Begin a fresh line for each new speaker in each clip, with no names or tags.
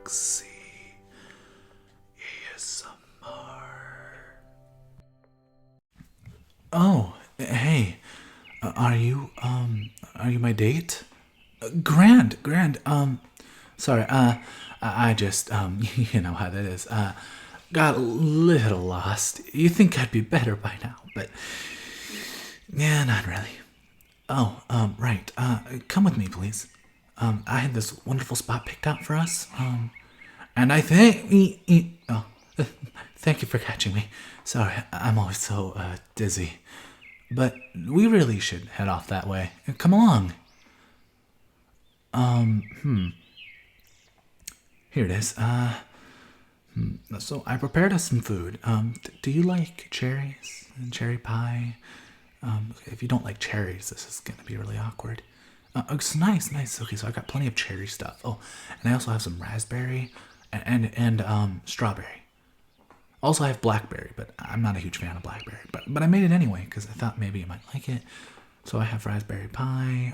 sexy ASMR. Oh, hey, are you my date? Grand, sorry, I just, you know how that is, got a little lost. You think I'd be better by now, but, yeah, not really. Oh, right, come with me, please. I had this wonderful spot picked out for us, and I think, oh, thank you for catching me. Sorry, I'm always so, dizzy. But we really should head off that way. Come along. Here it is. So I prepared us some food. Do you like cherries and cherry pie? If you don't like cherries, this is gonna be really awkward. It's nice. Okay, so I got plenty of cherry stuff. Oh, and I also have some raspberry and strawberry. Also, I have blackberry, but I'm not a huge fan of blackberry. But I made it anyway because I thought maybe you might like it. So I have raspberry pie,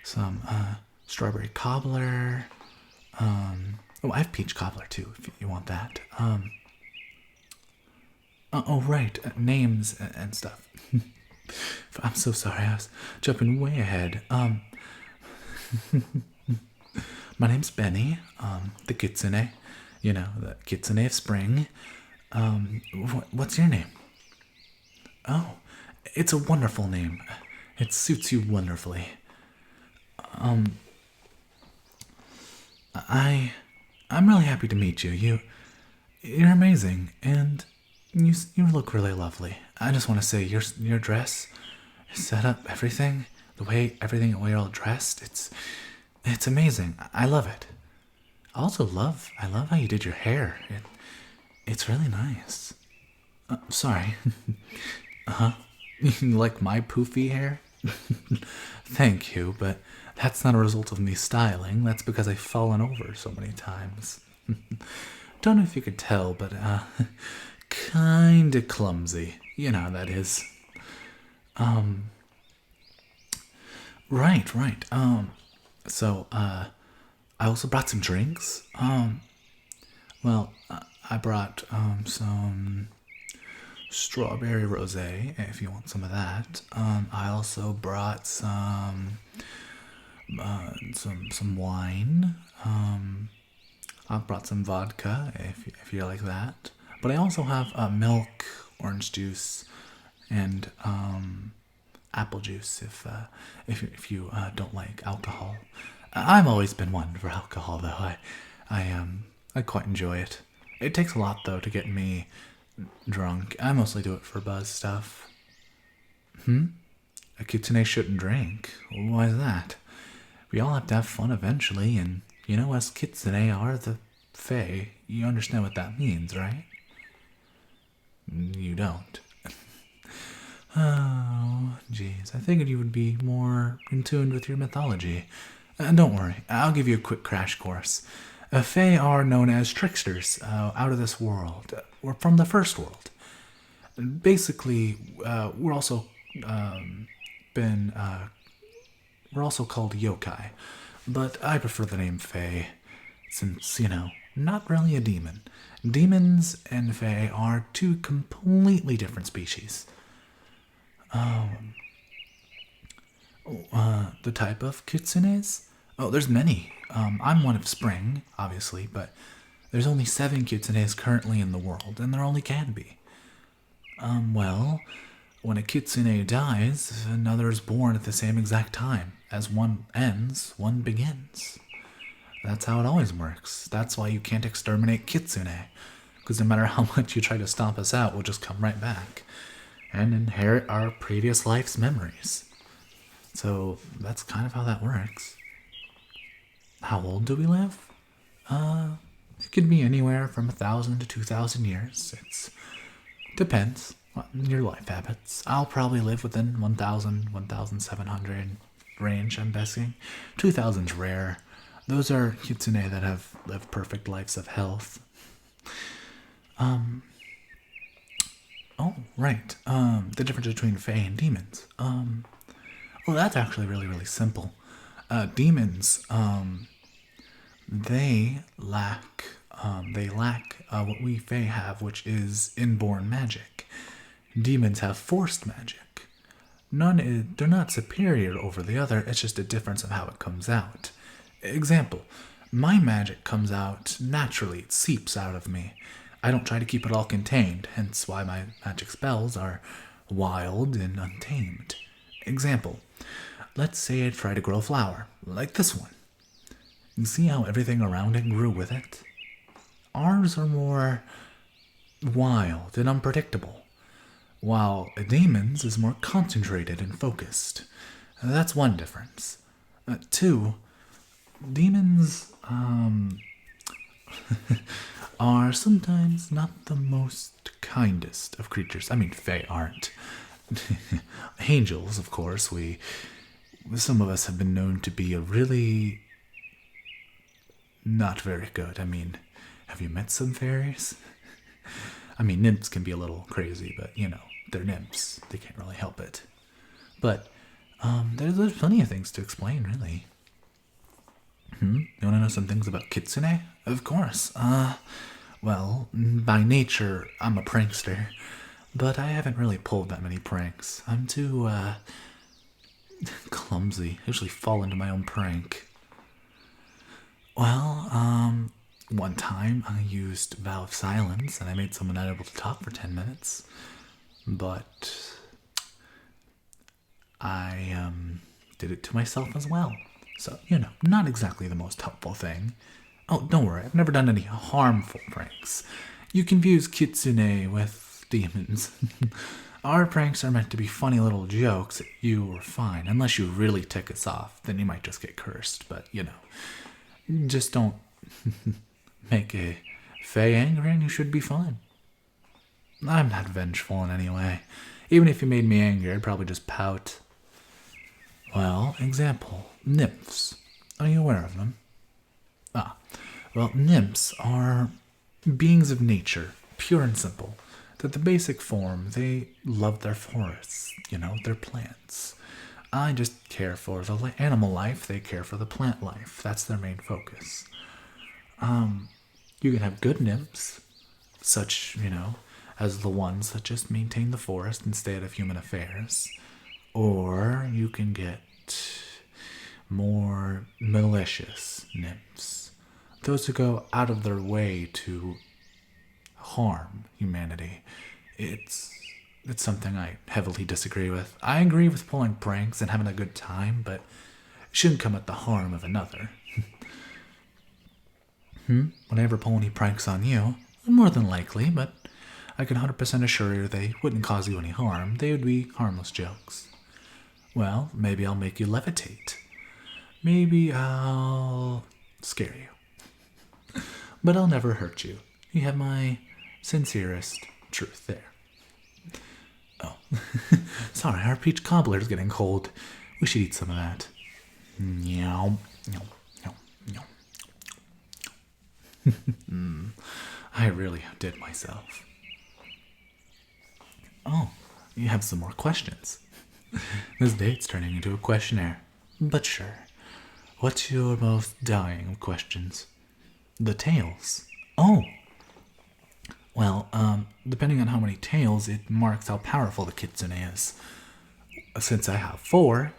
some strawberry cobbler. Oh, I have peach cobbler too, if you want that. Oh, right, names and stuff. I'm so sorry, I was jumping way ahead. My name's Benny, the Kitsune. You know, the Kitsune of spring. What's your name? Oh, it's a wonderful name. It suits you wonderfully. I'm really happy to meet you. You're amazing, and you look really lovely. I just want to say your dress, your setup, everything, the way you're all dressed, it's amazing. I love it. I love how you did your hair. It's really nice. Sorry. Uh-huh. You like my poofy hair? Thank you, but that's not a result of me styling. That's because I've fallen over so many times. Don't know if you could tell, but, kinda clumsy. You know how that is. Right. So, I also brought some drinks. Well, I brought some strawberry rosé, if you want some of that. I also brought some wine. I brought some vodka, if you like that. But I also have milk, orange juice, and apple juice if you don't like alcohol. I've always been one for alcohol, though. I quite enjoy it. It takes a lot, though, to get me drunk. I mostly do it for buzz stuff. A kitsune shouldn't drink. Why is that? We all have to have fun eventually, and you know, us kitsune are the fae. You understand what that means, right? You don't. Oh, jeez. I figured you would be more in tune with your mythology. Don't worry, I'll give you a quick crash course. Fae are known as tricksters out of this world. We're from the first world. Basically, we're also we're also called yokai, but I prefer the name Fae, since, you know, not really a demon. Demons and Fae are two completely different species. The type of kitsunes? Oh, there's many. I'm one of spring, obviously, but there's only 7 kitsunes currently in the world, and there only can be. Well, when a kitsune dies, another is born at the same exact time. As one ends, one begins. That's how it always works. That's why you can't exterminate kitsune, because no matter how much you try to stomp us out, we'll just come right back and inherit our previous life's memories. So that's kind of how that works. How old do we live? It could be anywhere from 1,000 to 2,000 years. It depends on your life habits. I'll probably live within 1,000, 1,700 range, I'm guessing. 2,000's rare. Those are kitsune that have lived perfect lives of health. Oh, right. The difference between fae and demons. Well, that's actually really, really simple. Demons, they lack what we Fae have, which is inborn magic. Demons have forced magic. They're not superior over the other, it's just a difference of how it comes out. Example, my magic comes out naturally, it seeps out of me. I don't try to keep it all contained, hence why my magic spells are wild and untamed. Example, let's say I try to grow a flower, like this one. You see how everything around it grew with it? Ours are more wild and unpredictable, while a demon's is more concentrated and focused. That's one difference. Two, demons are sometimes not the most kindest of creatures. I mean, Fae aren't. Angels, of course, some of us have been known to be a really not very good. I mean, have you met some fairies? I mean, nymphs can be a little crazy, but they're nymphs. They can't really help it. But there's plenty of things to explain, really. You want to know some things about Kitsune? Of course. Well, by nature, I'm a prankster, but I haven't really pulled that many pranks. I'm too, clumsy. I usually fall into my own prank. Well, one time I used Vow of Silence and I made someone unable to talk for 10 minutes. But I did it to myself as well. So, not exactly the most helpful thing. Oh, don't worry, I've never done any harmful pranks. You confuse Kitsune with demons. Our pranks are meant to be funny little jokes that you are fine. Unless you really tick us off, then you might just get cursed. But, just don't make a Fae angry and you should be fine. I'm not vengeful in any way. Even if you made me angry, I'd probably just pout. Well, example, nymphs. Are you aware of them? Well, nymphs are beings of nature, pure and simple. That the basic form, they love their forests, their plants. I just care for the animal life, they care for the plant life. That's their main focus. You can have good nymphs, such, as the ones that just maintain the forest and stay out of human affairs. Or you can get more malicious nymphs. Those who go out of their way to harm humanity. It's something I heavily disagree with. I agree with pulling pranks and having a good time, but it shouldn't come at the harm of another. Would I ever pull any pranks on you? More than likely, but I can 100% assure you they wouldn't cause you any harm. They would be harmless jokes. Well, maybe I'll make you levitate. Maybe I'll scare you. But I'll never hurt you. You have my sincerest truth there. Oh, sorry, our peach cobbler is getting cold. We should eat some of that. Meow, meow, meow, meow. I really outdid myself. Oh, you have some more questions. This date's turning into a questionnaire. But sure. What's your most dying of questions? The tails. Oh! Well, depending on how many tails, it marks how powerful the Kitsune is. Since I have 4,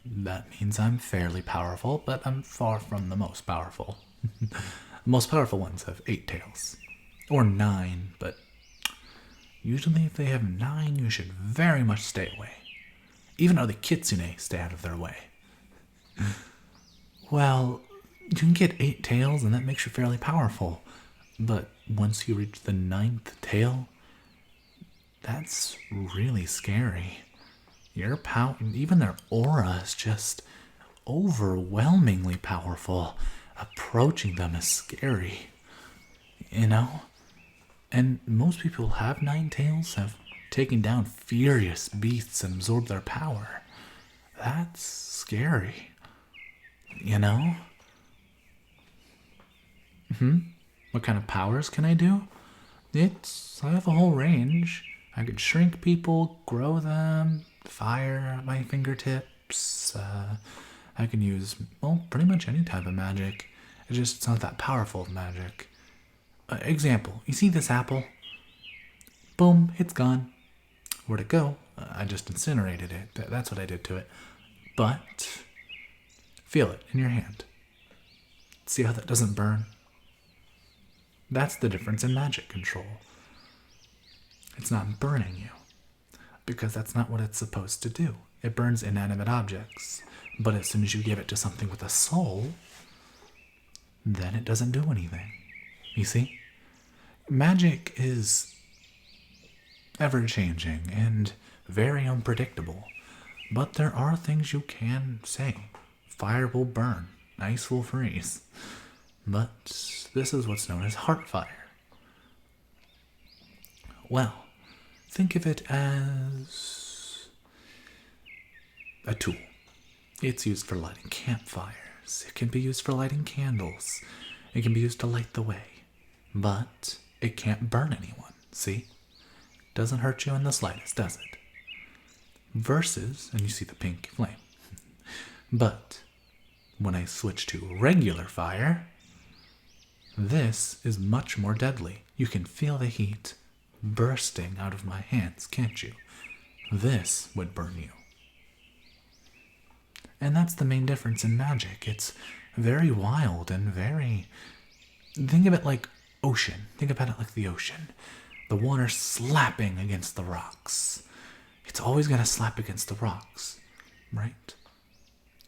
that means I'm fairly powerful, but I'm far from the most powerful. The most powerful ones have 8 tails. Or 9, but usually if they have 9, you should very much stay away. Even though the Kitsune stay out of their way. Well, you can get 8 tails and that makes you fairly powerful. But once you reach the 9th tail, that's really scary. Your power, even their aura is just overwhelmingly powerful. Approaching them is scary. And most people who have 9 tails have taken down furious beasts and absorbed their power. That's scary. What kind of powers can I do? I have a whole range. I could shrink people, grow them, fire at my fingertips. I can use, pretty much any type of magic. It's not that powerful magic. Example, you see this apple? Boom, it's gone. Where'd it go? I just incinerated it. That's what I did to it. But feel it in your hand. See how that doesn't burn? That's the difference in magic control. It's not burning you, because that's not what it's supposed to do. It burns inanimate objects, but as soon as you give it to something with a soul, then it doesn't do anything. You see? Magic is ever-changing and very unpredictable, but there are things you can say. Fire will burn, ice will freeze, but this is what's known as heart fire. Well, think of it as a tool. It's used for lighting campfires. It can be used for lighting candles. It can be used to light the way. But it can't burn anyone, see? Doesn't hurt you in the slightest, does it? Versus, and you see the pink flame. But when I switch to regular fire, this is much more deadly. You can feel the heat bursting out of my hands, can't you? This would burn you. And that's the main difference in magic. It's very wild and very... Think of it like ocean. Think about it like the ocean. The water slapping against the rocks. It's always going to slap against the rocks, right?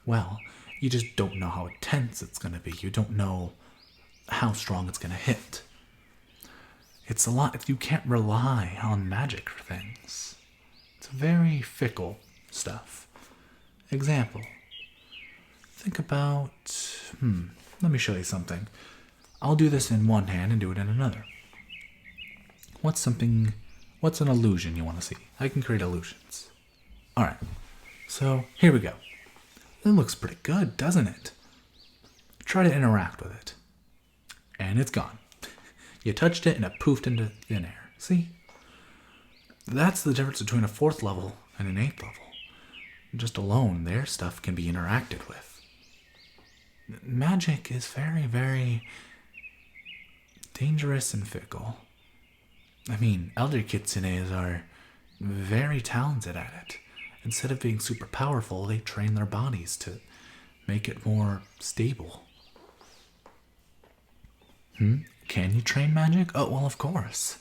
Well, you just don't know how intense it's going to be. You don't know how strong it's going to hit. It's a lot. You can't rely on magic for things. It's very fickle stuff. Example. Think about... let me show you something. I'll do this in one hand and do it in another. What's an illusion you want to see? I can create illusions. Alright, so here we go. It looks pretty good, doesn't it? Try to interact with it. And it's gone. You touched it and it poofed into thin air. See? That's the difference between a 4th level and an 8th level. Just alone, their stuff can be interacted with. Magic is very, very dangerous and fickle. I mean, elder kitsunes are very talented at it. Instead of being super powerful, they train their bodies to make it more stable. Can you train magic? Oh, well, of course.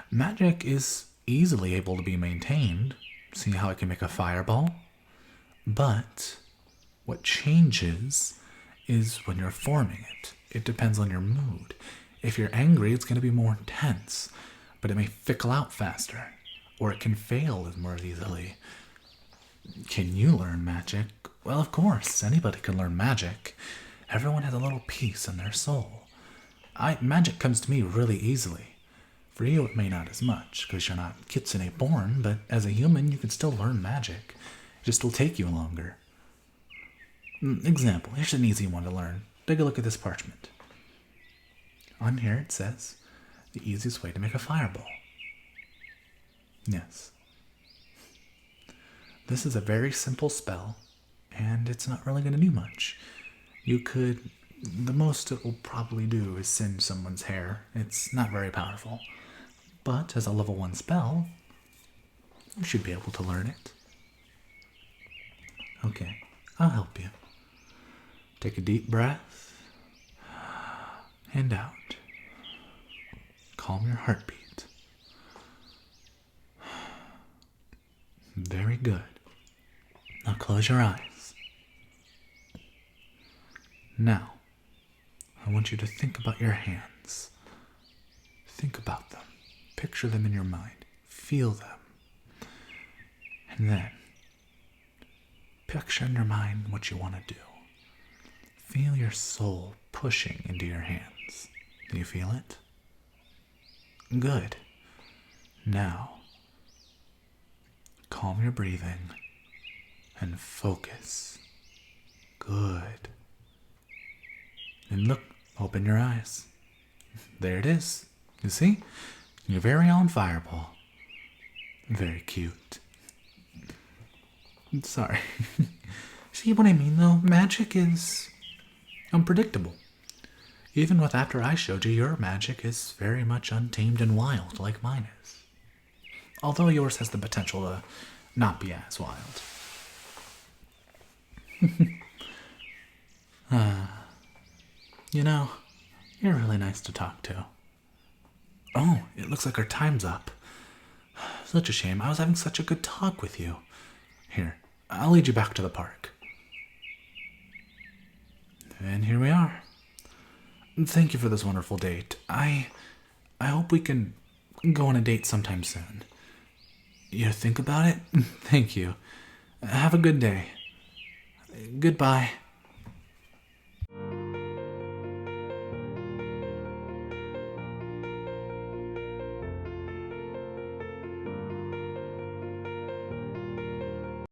Magic is easily able to be maintained. See how I can make a fireball? But what changes is when you're forming it. It depends on your mood. If you're angry, it's going to be more intense, but it may fickle out faster, or it can fail more easily. Can you learn magic? Well, of course, anybody can learn magic. Everyone has a little piece in their soul. Magic comes to me really easily. For you, it may not as much, because you're not kitsune born, but as a human, you can still learn magic. It just will take you longer. Example, here's an easy one to learn. Take a look at this parchment. On here it says, the easiest way to make a fireball. Yes. This is a very simple spell, and it's not really going to do much. The most it will probably do is singe someone's hair. It's not very powerful. But as a level 1 spell, you should be able to learn it. Okay, I'll help you. Take a deep breath and out. Calm your heartbeat. Very good. Now close your eyes. Now, I want you to think about your hands. Think about them. Picture them in your mind. Feel them. And then, picture in your mind what you want to do. Feel your soul pushing into your hands. Do you feel it? Good. Now, calm your breathing and focus. Good. And look, open your eyes. There it is. You see? Your very own fireball. Very cute. Sorry. See what I mean, though? Magic is unpredictable. Even with after I showed you, your magic is very much untamed and wild, like mine is. Although yours has the potential to not be as wild. You know, you're really nice to talk to. Oh, it looks like our time's up. Such a shame. I was having such a good talk with you. Here, I'll lead you back to the park. And here we are. Thank you for this wonderful date. I hope we can go on a date sometime soon. You think about it? Thank you. Have a good day. Goodbye.